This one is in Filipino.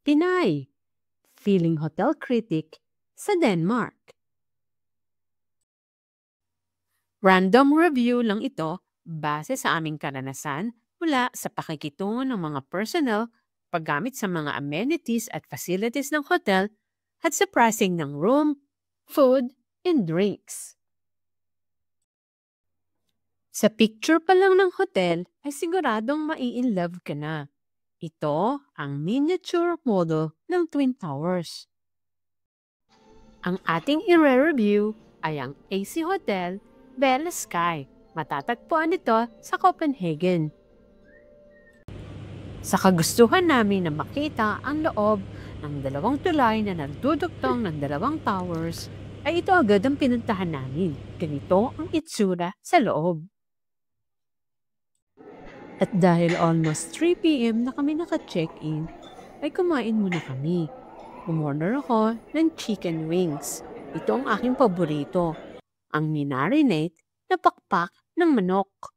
Pinay, feeling hotel critic sa Denmark. Random review lang ito base sa aming karanasan mula sa pakikitungo ng mga personnel, paggamit sa mga amenities at facilities ng hotel, at sa pricing ng room, food, and drinks. Sa picture pa lang ng hotel ay siguradong mai-inlove ka na. Ito ang miniature model ng Twin Towers. Ang ating i-review ay ang AC Hotel Bella Sky. Matatagpuan ito sa Copenhagen. Sa kagustuhan namin na makita ang loob ng dalawang tulay na nagdudugtong ng dalawang towers, ay ito agad ang pinuntahan namin. Ganito ang itsura sa loob. At dahil almost 3 p.m. na kami naka-check-in, ay kumain muna kami. Umorder ako ng chicken wings. Ito ang aking paborito, ang minarinate na pakpak ng manok.